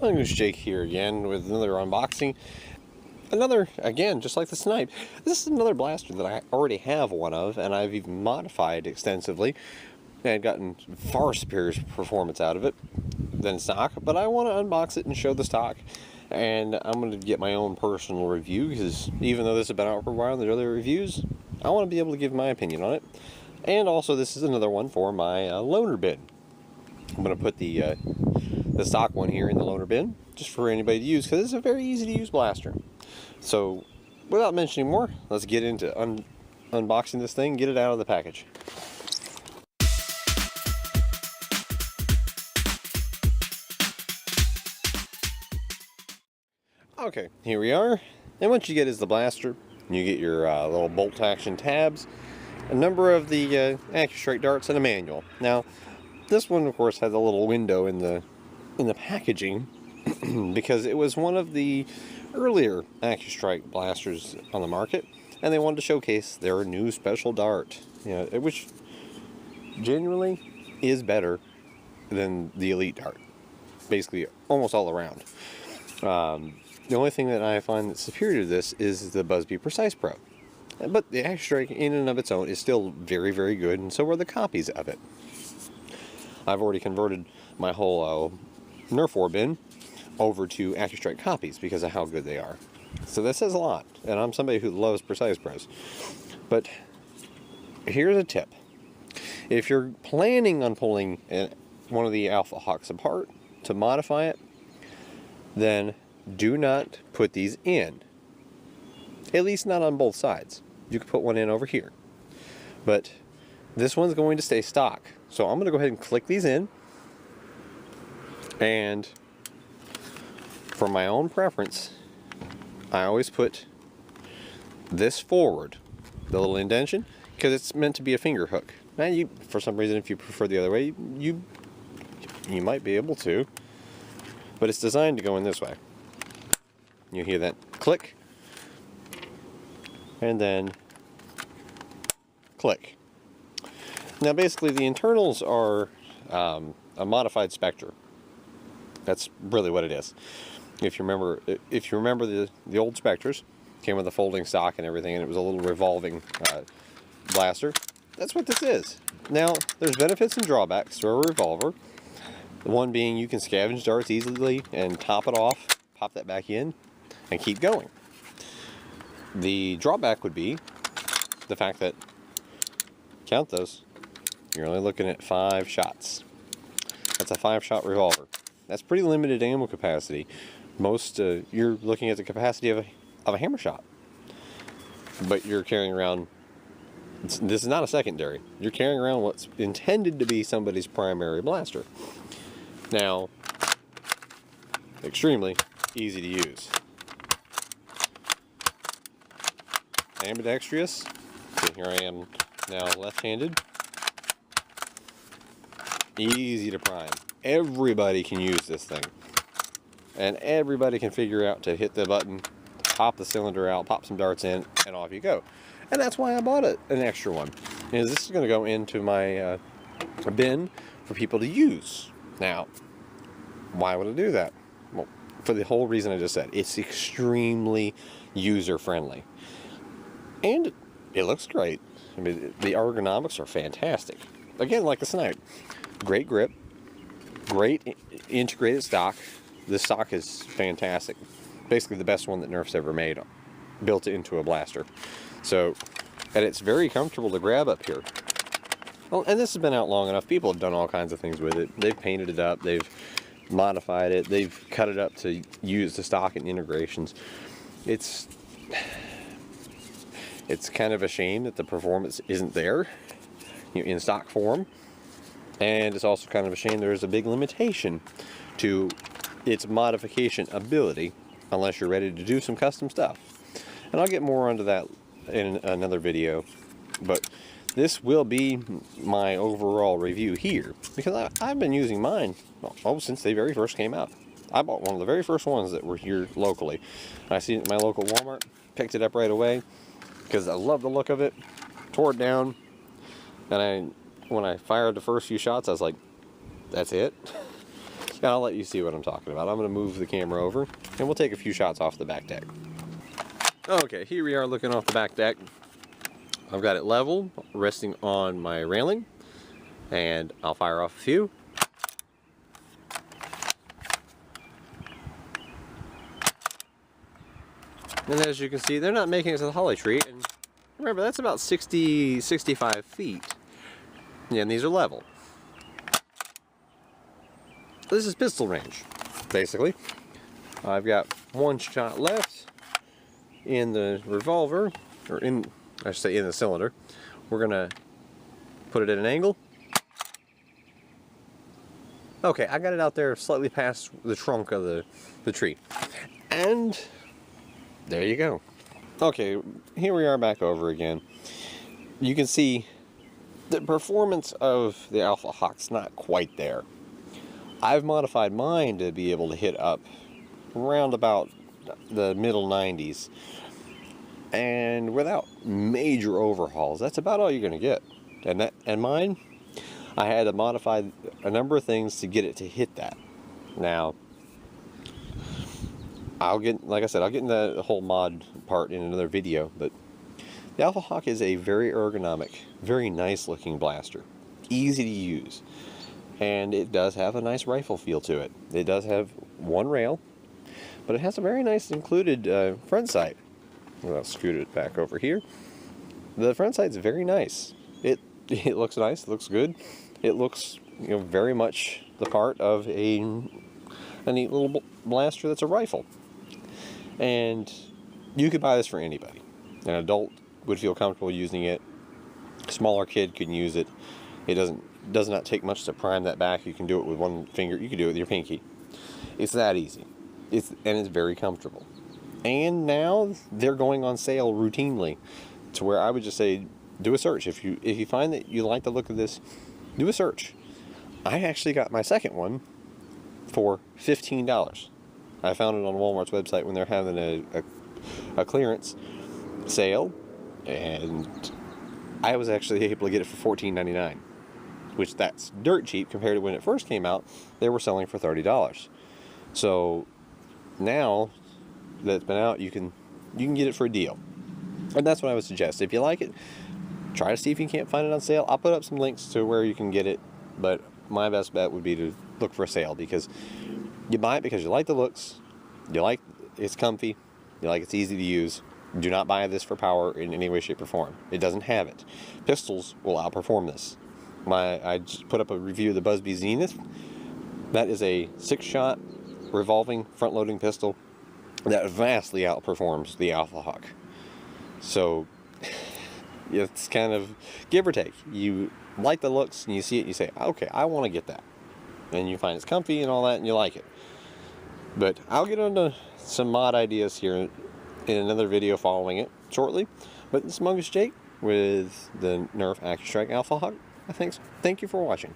I'm Jake here again with another unboxing. Again, just like the Snipe, this is another blaster that I already have one of, and I've even modified extensively and gotten far superior performance out of it than stock, but I want to unbox it and show the stock, and I'm going to get my own personal review, because even though this has been out for a while and there's other reviews, I want to be able to give my opinion on it. And also, this is another one for my loaner bin. I'm going to put the stock one here in the loaner bin, just for anybody to use, because it's a very easy to use blaster. So, without mentioning more, let's get into unboxing this thing, get it out of the package. Okay, here we are. And what you get is the blaster. You get your little bolt action tabs, a number of the AccuStrike darts, and a manual. Now, this one, of course, has a little window in the packaging because it was one of the earlier AccuStrike blasters on the market, and they wanted to showcase their new special dart, which genuinely is better than the Elite dart, basically almost all around. The only thing that I find that's superior to this is the Busby Precise Pro, but the AccuStrike in and of its own is still very, very good, and so are the copies of it. I've already converted my whole Nerf war bin over to AccuStrike copies because of how good they are. So that says a lot, and I'm somebody who loves Precise Pros. But here's a tip. If you're planning on pulling one of the AlphaHawks apart to modify it, then do not put these in. At least not on both sides. You can put one in over here. But this one's going to stay stock. So I'm going to go ahead and click these in. And for my own preference, I always put this forward, the little indentation, because it's meant to be a finger hook. Now, for some reason, if you prefer the other way, you might be able to, but it's designed to go in this way. You hear that click, and then click. Now, basically, the internals are a modified Spectre. That's really what it is. If you remember the old Spectres, came with a folding stock and everything, and it was a little revolving blaster. That's what this is. Now, there's benefits and drawbacks to a revolver. The one being you can scavenge darts easily and top it off, pop that back in, and keep going. The drawback would be the fact that, count those, you're only looking at 5 shots. That's a 5-shot revolver. That's pretty limited ammo capacity. Most, you're looking at the capacity of a hammer shot. But you're carrying around, this is not a secondary. You're carrying around what's intended to be somebody's primary blaster. Now, extremely easy to use. Ambidextrous. So here I am now left-handed. Easy to prime. Everybody can use this thing. And everybody can figure out to hit the button, pop the cylinder out, pop some darts in, and off you go. And that's why I bought an extra one. Is this is going to go into my bin for people to use. Now, why would I do that? Well, for the whole reason I just said. It's extremely user-friendly. And it looks great. I mean, the ergonomics are fantastic. Again, like the Snipe. Great grip. Great integrated stock. This stock is fantastic. Basically the best one that Nerf's ever made. Built into a blaster. So, and it's very comfortable to grab up here. Well, and this has been out long enough. People have done all kinds of things with it. They've painted it up. They've modified it. They've cut it up to use the stock and integrations. It's kind of a shame that the performance isn't there in stock form. And it's also kind of a shame there's a big limitation to its modification ability unless you're ready to do some custom stuff. And I'll get more onto that in another video. But this will be my overall review here, because I've been using mine since they very first came out. I bought one of the very first ones that were here locally. I seen it at my local Walmart, picked it up right away because I love the look of it, tore it down, and when I fired the first few shots, I was like, that's it. I'll let you see what I'm talking about. I'm going to move the camera over and we'll take a few shots off the back deck. Okay, here we are looking off the back deck. I've got it level, resting on my railing, and I'll fire off a few. And as you can see, they're not making it to the holly tree, and remember, that's about 65 feet. Yeah, and these are level. This is pistol range, basically. I've got one shot left in the revolver, or I should say in the cylinder. We're gonna put it at an angle. Okay, I got it out there slightly past the trunk of the tree. And there you go. Okay, here we are back over again. You can see the performance of the AlphaHawk's not quite there. I've modified mine to be able to hit up around about the middle 90s. And without major overhauls, that's about all you're going to get. And mine, I had to modify a number of things to get it to hit that. Now, like I said, I'll get into the whole mod part in another video, but the AlphaHawk is a very ergonomic, very nice looking blaster. Easy to use. And it does have a nice rifle feel to it. It does have one rail, but it has a very nice included front sight. I'll scoot it back over here. The front sight's very nice. It looks nice, it looks good. It looks, very much the part of a neat little blaster that's a rifle. And you could buy this for anybody. An adult would feel comfortable using it. A smaller kid can use it. It does not take much to prime that back. You can do it with one finger. You can do it with your pinky. It's that easy. And it's very comfortable. And now they're going on sale routinely, to where I would just say, do a search. If you find that you like the look of this, do a search. I actually got my second one for $15. I found it on Walmart's website when they're having a clearance sale, and I was actually able to get it for $14.99, which that's dirt cheap compared to when it first came out. They were selling for $30. So now that it's been out, you can get it for a deal, and that's what I would suggest. If you like it, try to see if you can't find it on sale. I'll put up some links to where you can get it, but my best bet would be to look for a sale, because you buy it because you like the looks, you like it's comfy, you like it's easy to use. Do not buy this for power in any way, shape, or form. It doesn't have it. Pistols will outperform this. I just put up a review of the Busby Zenith. That is a 6-shot revolving front-loading pistol that vastly outperforms the AlphaHawk. So it's kind of give or take. You like the looks and you see it and you say, okay, I want to get that. And you find it's comfy and all that and you like it. But I'll get into some mod ideas here in another video following it shortly. But this is Mongoose Jake with the Nerf AccuStrike AlphaHawk. Thank you for watching.